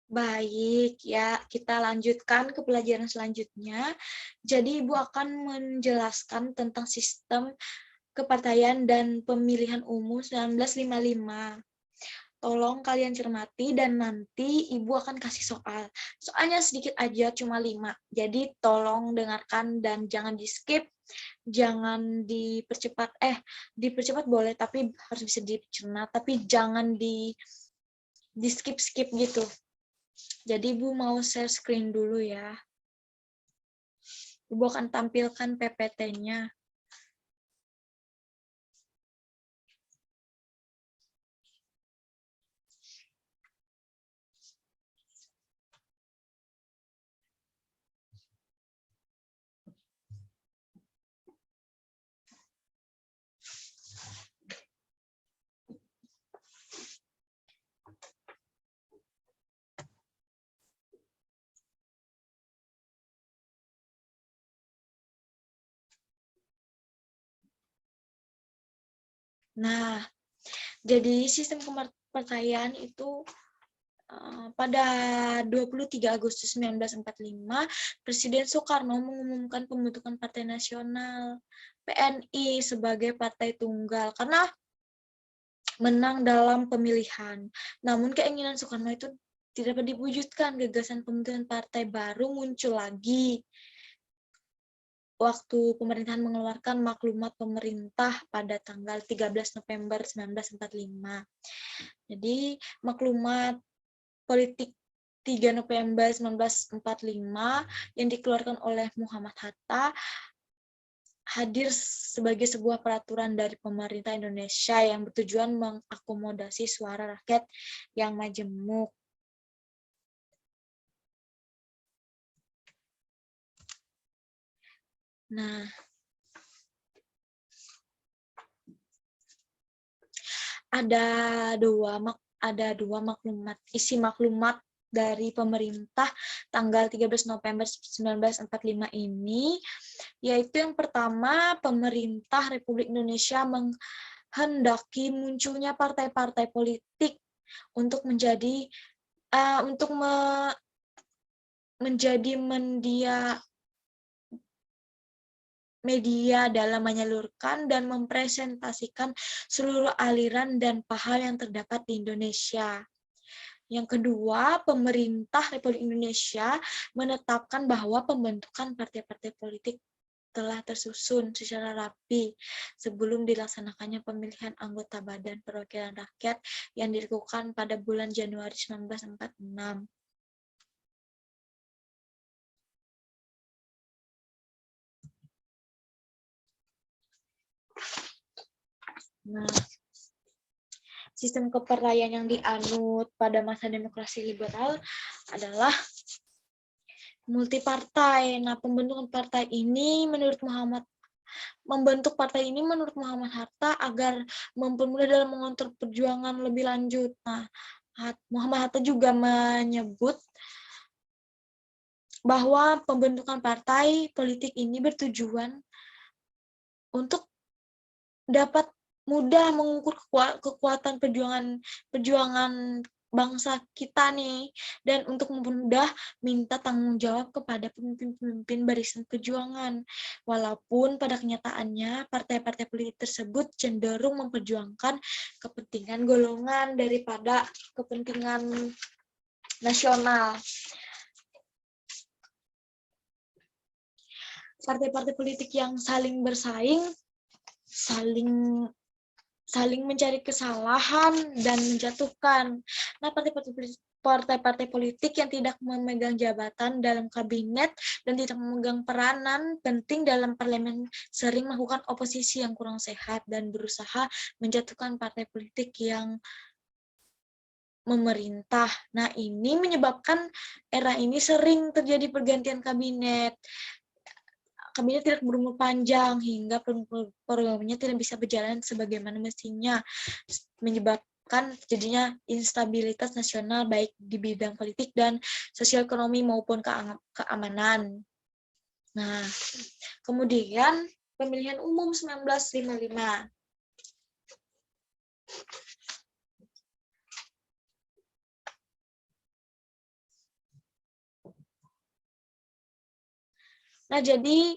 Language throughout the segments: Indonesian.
Baik, ya kita lanjutkan ke pelajaran selanjutnya. Jadi Ibu akan menjelaskan tentang sistem kepartaian dan pemilihan umum 1955. Tolong kalian cermati dan nanti Ibu akan kasih soal. Soalnya sedikit aja, cuma 5. Jadi tolong dengarkan dan jangan di-skip, jangan dipercepat. Dipercepat boleh, tapi harus bisa dicerna, tapi jangan di-skip-skip gitu. Jadi Ibu mau share screen dulu ya. Ibu akan tampilkan PPT-nya. Nah, jadi sistem kepartaian itu pada 23 Agustus 1945, Presiden Soekarno mengumumkan pembentukan Partai Nasional PNI sebagai partai tunggal karena menang dalam pemilihan. Namun keinginan Soekarno itu tidak dapat diwujudkan, gagasan pembentukan partai baru muncul lagi waktu pemerintahan mengeluarkan maklumat pemerintah pada tanggal 13 November 1945. Jadi maklumat politik 3 November 1945 yang dikeluarkan oleh Muhammad Hatta hadir sebagai sebuah peraturan dari pemerintah Indonesia yang bertujuan mengakomodasi suara rakyat yang majemuk. Nah, ada dua maklumat, isi maklumat dari pemerintah tanggal 13 November 1945 ini, yaitu yang pertama, pemerintah Republik Indonesia menghendaki munculnya partai-partai politik untuk menjadi media dalam menyalurkan dan mempresentasikan seluruh aliran dan paham yang terdapat di Indonesia. Yang kedua, pemerintah Republik Indonesia menetapkan bahwa pembentukan partai-partai politik telah tersusun secara rapi sebelum dilaksanakannya pemilihan anggota Badan Perwakilan Rakyat yang dilakukan pada bulan Januari 1946. Nah, sistem kepartaian yang dianut pada masa demokrasi liberal adalah multipartai. Nah, membentuk partai ini menurut Muhammad Hatta agar mempermudah dalam mengontrol perjuangan lebih lanjut. Nah, Muhammad Hatta juga menyebut bahwa pembentukan partai politik ini bertujuan untuk dapat mudah mengukur kekuatan perjuangan bangsa kita nih, dan untuk mempermudah minta tanggung jawab kepada pemimpin-pemimpin barisan perjuangan. Walaupun pada kenyataannya partai-partai politik tersebut cenderung memperjuangkan kepentingan golongan daripada kepentingan nasional. Partai-partai politik yang saling bersaing, saling mencari kesalahan dan menjatuhkan. Nah, partai-partai politik yang tidak memegang jabatan dalam kabinet dan tidak memegang peranan penting dalam parlemen sering melakukan oposisi yang kurang sehat dan berusaha menjatuhkan partai politik yang memerintah. Nah, ini menyebabkan era ini sering terjadi pergantian kabinet. Kabinet tidak berumur panjang hingga programnya tidak bisa berjalan sebagaimana mestinya, menyebabkan terjadinya instabilitas nasional baik di bidang politik dan sosial ekonomi maupun keamanan. Nah, kemudian pemilihan umum 1955. Nah, jadi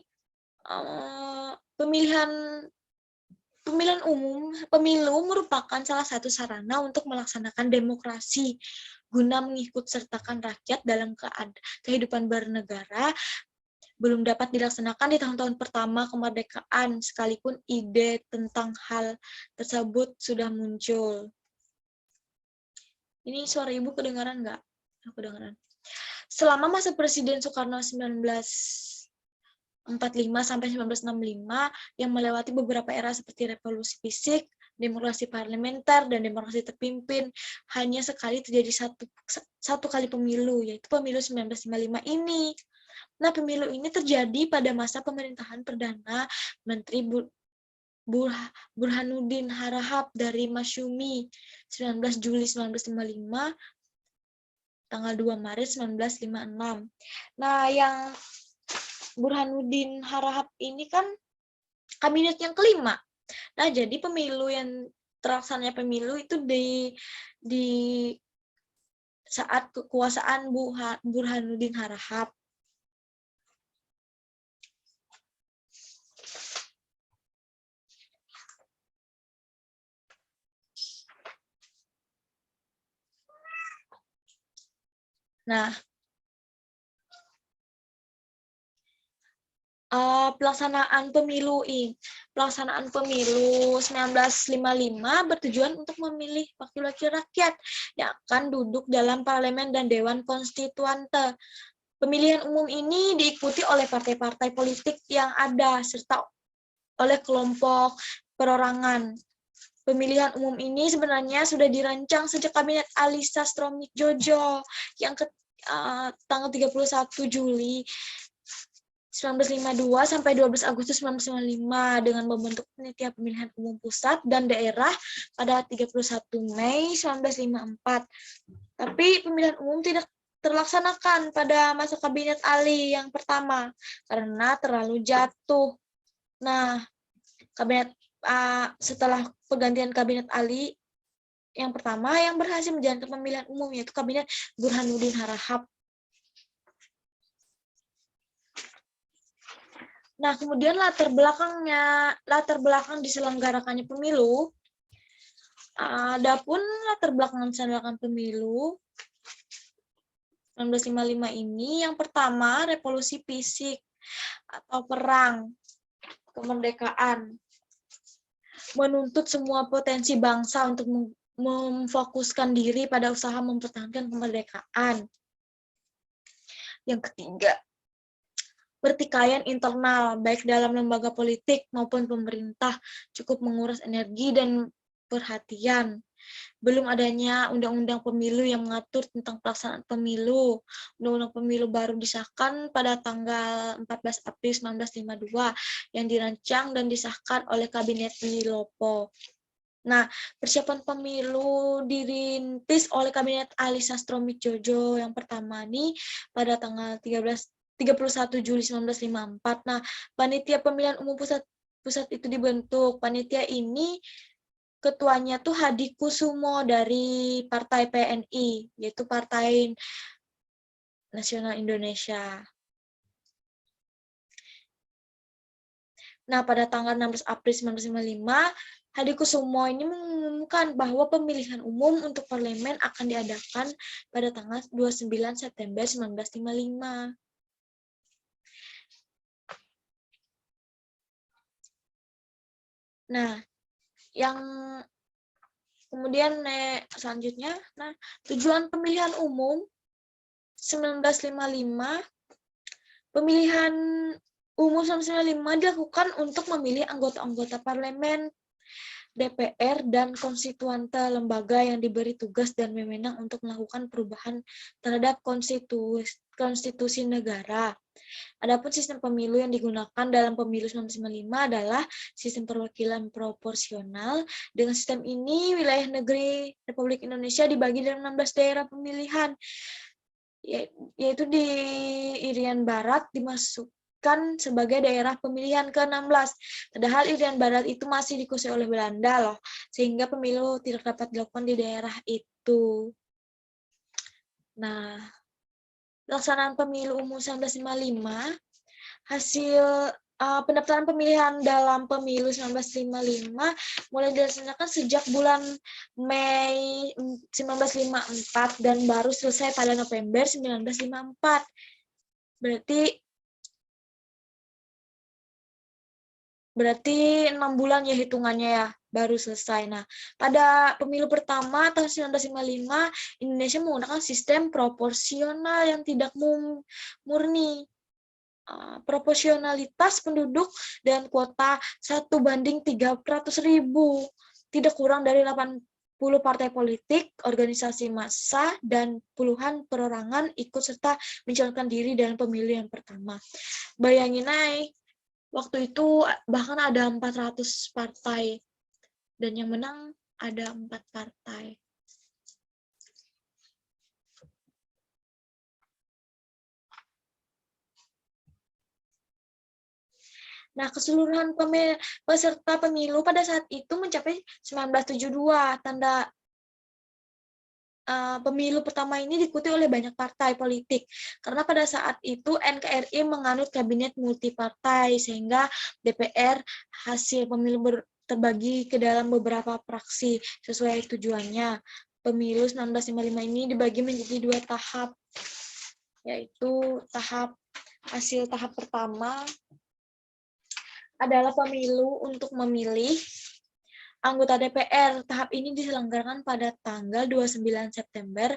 pemilu merupakan salah satu sarana untuk melaksanakan demokrasi guna mengikut sertakan rakyat dalam kehidupan bernegara. Belum dapat dilaksanakan di tahun-tahun pertama kemerdekaan, sekalipun ide tentang hal tersebut sudah muncul. Ini suara ibu kedengaran nggak? Kedengaran. Selama masa Presiden Soekarno 1945 sampai 1965 yang melewati beberapa era seperti revolusi fisik, demokrasi parlementer, dan demokrasi terpimpin, hanya sekali terjadi satu kali pemilu, yaitu pemilu 1955 ini. Nah, pemilu ini terjadi pada masa pemerintahan Perdana Menteri Burhanuddin Harahap dari Masyumi 19 Juli 1955 tanggal 2 Maret 1956. Nah, yang Burhanuddin Harahap ini kan kabinet yang kelima. Nah, jadi pemilu yang terlaksananya pemilu itu di saat kekuasaan Burhanuddin Harahap. Nah, pelaksanaan pemilu 1955 bertujuan untuk memilih wakil-wakil rakyat yang akan duduk dalam parlemen dan dewan konstituante. Pemilihan umum ini diikuti oleh partai-partai politik yang ada serta oleh kelompok perorangan. Pemilihan umum ini sebenarnya sudah dirancang sejak Kabinet Ali Sastronegdjojo yang tanggal 31 Juli 1952 sampai 12 Agustus 1955 dengan membentuk panitia pemilihan umum pusat dan daerah pada 31 Mei 1954. Tapi pemilihan umum tidak terlaksanakan pada masa Kabinet Ali yang pertama karena terlalu jatuh. Nah, setelah pergantian Kabinet Ali yang pertama yang berhasil menjalankan pemilihan umum yaitu Kabinet Burhanuddin Harahap. Nah, kemudian latar belakang diselenggarakannya pemilu. Adapun latar belakang diselenggarakan pemilu 1955 ini yang pertama revolusi fisik atau perang kemerdekaan menuntut semua potensi bangsa untuk memfokuskan diri pada usaha mempertahankan kemerdekaan. Yang ketiga, pertikaian internal, baik dalam lembaga politik maupun pemerintah, cukup menguras energi dan perhatian. Belum adanya undang-undang pemilu yang mengatur tentang pelaksanaan pemilu. Undang-undang pemilu baru disahkan pada tanggal 14 April 1952 yang dirancang dan disahkan oleh Kabinet Wilopo. Nah, persiapan pemilu dirintis oleh Kabinet Ali Sastronegdjojo yang pertama nih pada tanggal 31 Juli 1954. Nah, panitia pemilihan umum pusat itu dibentuk. Panitia ini ketuanya tuh Hadi Kusumo dari Partai PNI, yaitu Partai Nasional Indonesia. Nah, pada tanggal 16 April 1955, Hadi Kusumo ini mengumumkan bahwa pemilihan umum untuk parlemen akan diadakan pada tanggal 29 September 1955. Nah, yang kemudian selanjutnya, nah, tujuan pemilihan umum 1955, pemilihan umum 1955 dilakukan untuk memilih anggota-anggota parlemen, DPR, dan konstituante lembaga yang diberi tugas dan wewenang untuk melakukan perubahan terhadap konstitusi negara. Adapun sistem pemilu yang digunakan dalam pemilu 1955 adalah sistem perwakilan proporsional. Dengan sistem ini, wilayah negeri Republik Indonesia dibagi dalam 16 daerah pemilihan, yaitu di Irian Barat dimasukkan sebagai daerah pemilihan ke-16. Padahal Irian Barat itu masih dikuasai oleh Belanda loh, sehingga pemilu tidak dapat dilakukan di daerah itu. Nah, pelaksanaan pemilu umum 1955 hasil pendaftaran pemilihan dalam pemilu 1955 mulai dilaksanakan sejak bulan Mei 1954 dan baru selesai pada November 1954. Berarti 6 bulan ya hitungannya ya, baru selesai. Nah, pada pemilu pertama tahun 1955, Indonesia menggunakan sistem proporsional yang tidak murni. Proporsionalitas penduduk dan kuota 1:300.000, tidak kurang dari 80 partai politik, organisasi massa, dan puluhan perorangan ikut serta mencalonkan diri dalam pemilu yang pertama. Bayangin aja, waktu itu bahkan ada 400 partai, dan yang menang ada 4 partai. Nah, keseluruhan peserta pemilu pada saat itu mencapai 1972. Tanda pemilu pertama ini diikuti oleh banyak partai politik. Karena pada saat itu NKRI menganut kabinet multipartai, sehingga DPR hasil pemilu terbagi ke dalam beberapa fraksi sesuai tujuannya. Pemilu 1955 ini dibagi menjadi 2 tahap, yaitu hasil tahap pertama adalah pemilu untuk memilih anggota DPR. Tahap ini diselenggarakan pada tanggal 29 September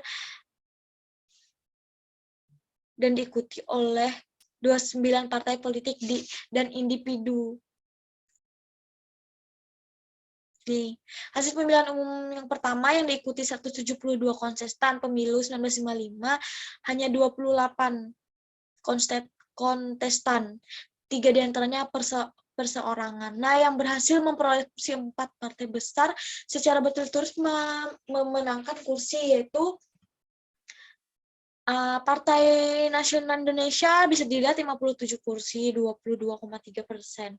dan diikuti oleh 29 partai politik dan individu. Hasil pemilihan umum yang pertama yang diikuti 172 kontestan pemilu 1955, hanya 28 kontestan, 3 diantaranya perseorangan. Nah, yang berhasil memperoleh kursi 4 partai besar secara betul-betul memenangkan kursi, yaitu Partai Nasional Indonesia bisa dilihat 57 kursi, 22,3%.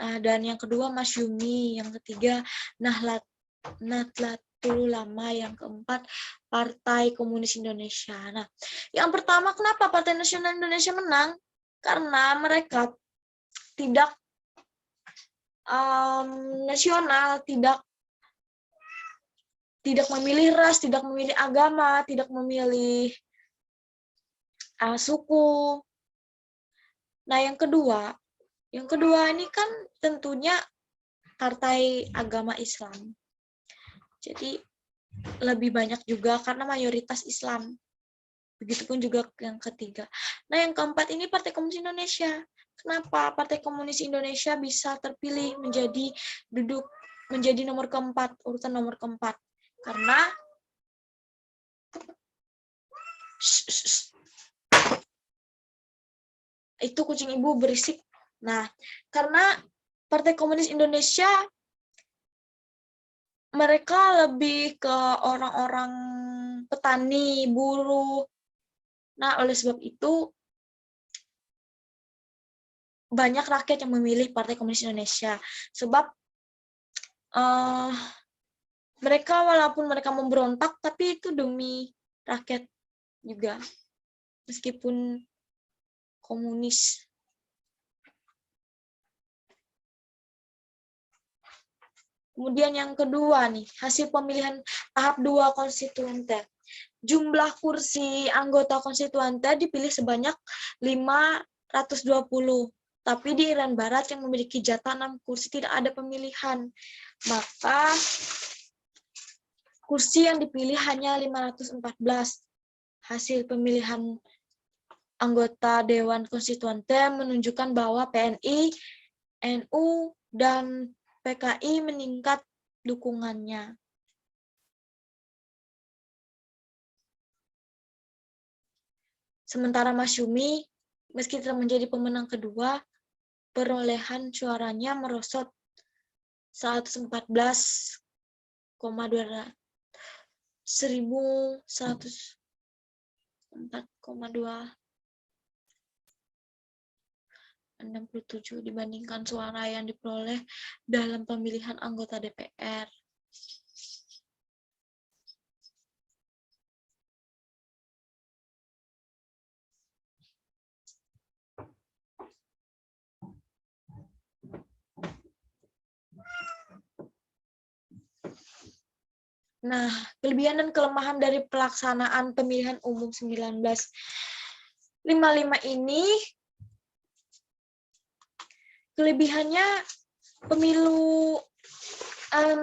Nah, dan yang kedua Masyumi, yang ketiga Nahdlatul Ulama, yang keempat Partai Komunis Indonesia. Nah, yang pertama kenapa Partai Nasional Indonesia menang? Karena mereka tidak nasional, tidak memilih ras, tidak memilih agama, tidak memilih suku. Nah, yang kedua ini kan tentunya partai agama Islam. Jadi lebih banyak juga karena mayoritas Islam. Begitupun juga yang ketiga. Nah, yang keempat ini Partai Komunis Indonesia. Kenapa Partai Komunis Indonesia bisa terpilih menjadi nomor keempat, urutan nomor keempat? Karena itu kucing ibu berisik. Nah, karena Partai Komunis Indonesia mereka lebih ke orang-orang petani, buruh. Nah, oleh sebab itu banyak rakyat yang memilih Partai Komunis Indonesia. Sebab mereka walaupun mereka memberontak, tapi itu demi rakyat juga. Meskipun komunis. Kemudian yang kedua nih, hasil pemilihan tahap 2 konstituante. Jumlah kursi anggota konstituante dipilih sebanyak 520. Tapi di Irian Barat yang memiliki jatah 6 kursi tidak ada pemilihan. Maka kursi yang dipilih hanya 514. Hasil pemilihan anggota Dewan Konstituante menunjukkan bahwa PNI, NU, dan PKI meningkat dukungannya. Sementara Masyumi, meski telah menjadi pemenang kedua, perolehan suaranya merosot 114,2 1104,267 dibandingkan suara yang diperoleh dalam pemilihan anggota DPR. Nah, kelebihan dan kelemahan dari pelaksanaan pemilihan umum 1955 ini, kelebihannya pemilu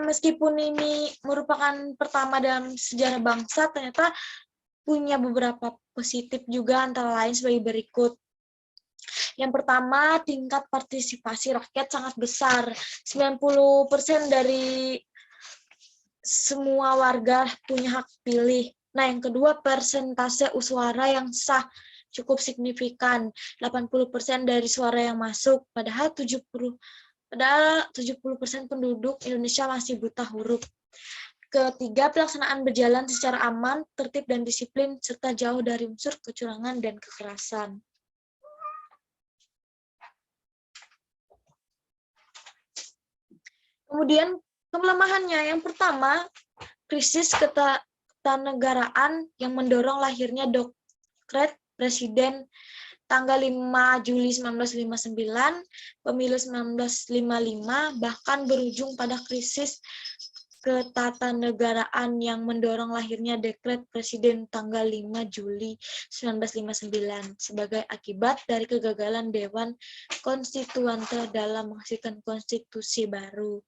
meskipun ini merupakan pertama dalam sejarah bangsa, ternyata punya beberapa positif juga, antara lain sebagai berikut. Yang pertama, tingkat partisipasi rakyat sangat besar. 90% dari semua warga punya hak pilih. Nah, yang kedua, persentase suara yang sah cukup signifikan. 80% dari suara yang masuk, padahal 70% penduduk Indonesia masih buta huruf. Ketiga, pelaksanaan berjalan secara aman, tertib, dan disiplin, serta jauh dari unsur kecurangan dan kekerasan. Kemudian kelemahannya, yang pertama, krisis ketatanegaraan yang mendorong lahirnya Dekret Presiden tanggal 5 Juli 1959, pemilu 1955, bahkan berujung pada krisis ketatanegaraan yang mendorong lahirnya Dekret Presiden tanggal 5 Juli 1959 sebagai akibat dari kegagalan Dewan Konstituante dalam menghasilkan konstitusi baru.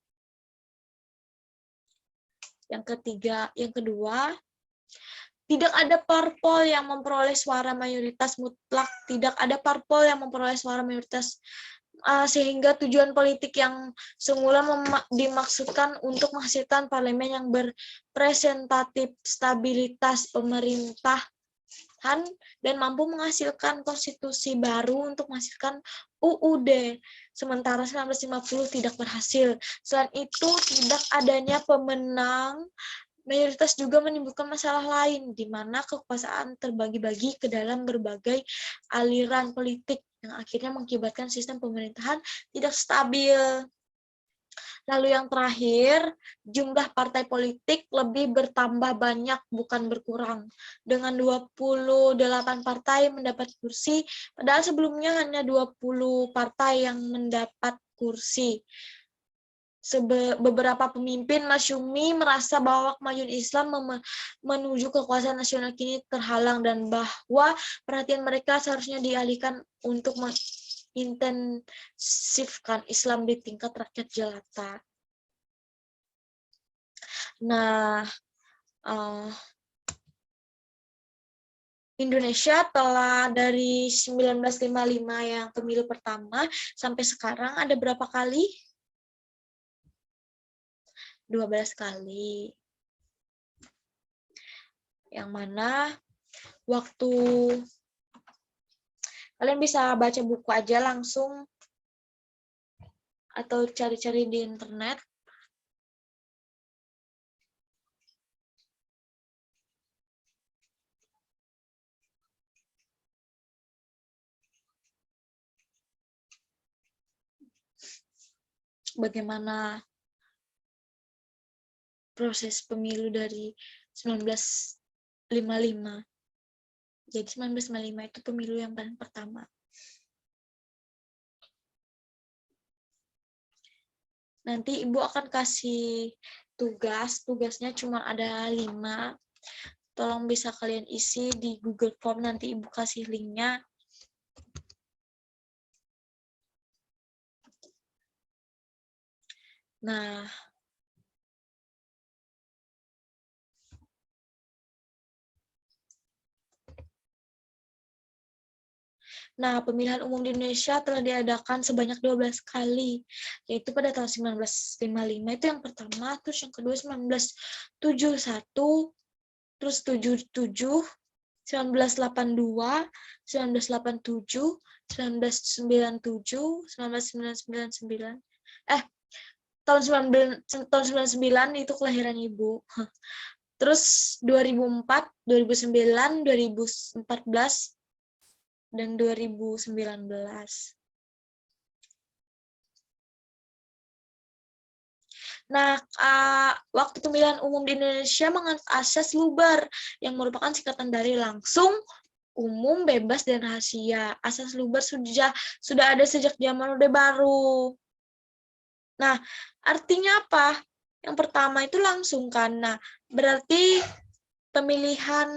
Yang kedua, tidak ada parpol yang memperoleh suara mayoritas mutlak, tidak ada parpol yang memperoleh suara mayoritas, sehingga tujuan politik yang semula dimaksudkan untuk menghasilkan parlemen yang berpresentatif, stabilitas pemerintahan, dan mampu menghasilkan konstitusi baru untuk menghasilkan UUD. Sementara 1950 tidak berhasil. Selain itu, tidak adanya pemenang mayoritas juga menimbulkan masalah lain, di mana kekuasaan terbagi-bagi ke dalam berbagai aliran politik yang akhirnya mengakibatkan sistem pemerintahan tidak stabil. Lalu yang terakhir, jumlah partai politik lebih bertambah banyak, bukan berkurang. Dengan 28 partai mendapat kursi, padahal sebelumnya hanya 20 partai yang mendapat kursi. Beberapa pemimpin masyumi merasa bahwa kemajuan Islam menuju kekuasaan nasional kini terhalang, dan bahwa perhatian mereka seharusnya dialihkan untuk intensifkan Islam di tingkat rakyat jelata. Nah, Indonesia telah dari 1955 yang pemilu pertama sampai sekarang ada berapa kali? 12 kali. Yang mana waktu kalian bisa baca buku aja langsung atau cari-cari di internet. Bagaimana proses pemilu dari 1955. Jadi 1955 itu pemilu yang paling pertama. Nanti Ibu akan kasih tugasnya cuma ada 5. Tolong bisa kalian isi di Google Form, nanti Ibu kasih linknya. Nah, pemilihan umum di Indonesia telah diadakan sebanyak 12 kali, yaitu pada tahun 1955 itu yang pertama, terus yang kedua 1971, terus 77, 1982, 1987, 1997, 1999, tahun 99 itu kelahiran Ibu. Terus 2004, 2009, 2014, dan 2019. Nah, waktu pemilihan umum di Indonesia menganut asas lubar yang merupakan singkatan dari langsung, umum, bebas, dan rahasia. Asas lubar sudah ada sejak zaman Orde Baru. Nah, artinya apa? Yang pertama itu langsung kan. Nah, berarti pemilihan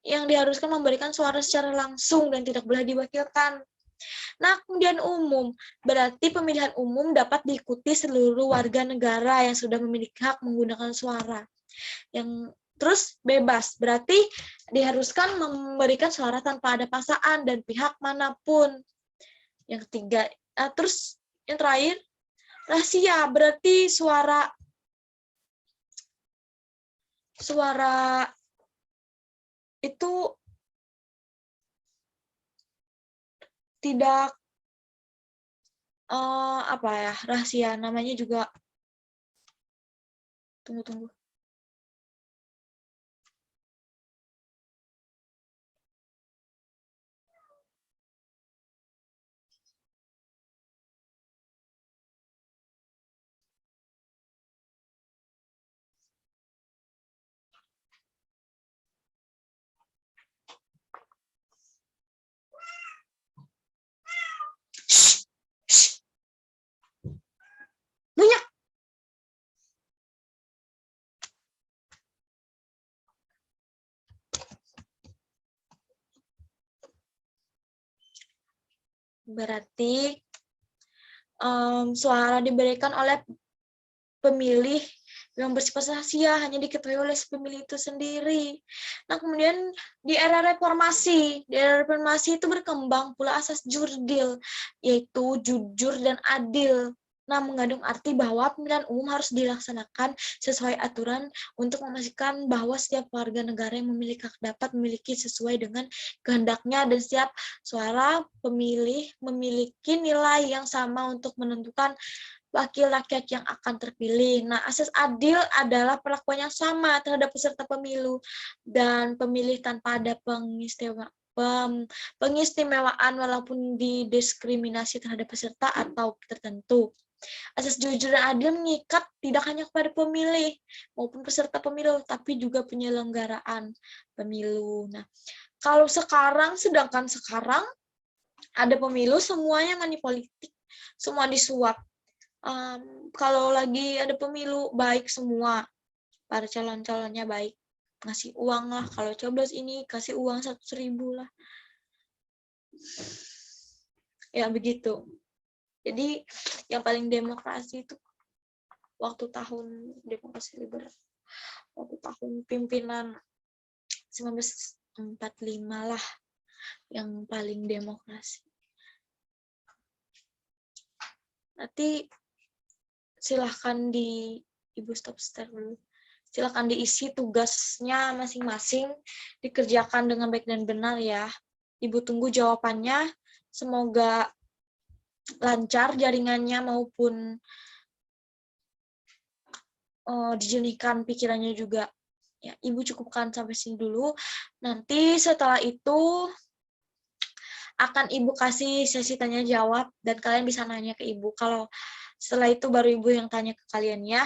yang diharuskan memberikan suara secara langsung dan tidak boleh diwakilkan. Nah, kemudian umum, berarti pemilihan umum dapat diikuti seluruh warga negara yang sudah memiliki hak menggunakan suara. Yang terus bebas, berarti diharuskan memberikan suara tanpa ada paksaan dan pihak manapun. Yang ketiga, terus yang terakhir, rahasia, berarti suara itu tidak apa ya, rahasia, namanya juga, tunggu. Banyak. Berarti suara diberikan oleh pemilih yang bersifat rahasia, hanya diketahui oleh si pemilih itu sendiri. Nah, kemudian di era reformasi itu berkembang pula asas jurdil, yaitu jujur dan adil. Nah, mengandung arti bahwa pemilihan umum harus dilaksanakan sesuai aturan untuk memastikan bahwa setiap warga negara yang memiliki hak dapat memiliki sesuai dengan kehendaknya dan setiap suara pemilih memiliki nilai yang sama untuk menentukan wakil rakyat yang akan terpilih. Nah, asas adil adalah perlakuan yang sama terhadap peserta pemilu dan pemilih tanpa ada pengistimewaan walaupun didiskriminasi terhadap peserta atau tertentu. Asas jujur dan adil mengikat tidak hanya kepada pemilih maupun peserta pemilu, tapi juga penyelenggaraan pemilu. Nah, sedangkan sekarang ada pemilu semuanya money politik, semua disuap. Kalau lagi ada pemilu baik semua, para calon-calonnya baik, ngasih uang lah, kalau coblos ini kasih uang 100.000 lah, ya begitu. Jadi yang paling demokrasi itu waktu tahun demokrasi liberal, waktu tahun pimpinan 1945 lah yang paling demokrasi. Nanti silahkan Ibu stop share dulu. Silahkan diisi tugasnya masing-masing, dikerjakan dengan baik dan benar ya. Ibu tunggu jawabannya. Semoga lancar jaringannya maupun dijernihkan pikirannya juga. Ya, Ibu cukupkan sampai sini dulu. Nanti setelah itu akan Ibu kasih sesi tanya jawab dan kalian bisa nanya ke Ibu. Kalau setelah itu baru Ibu yang tanya ke kalian ya.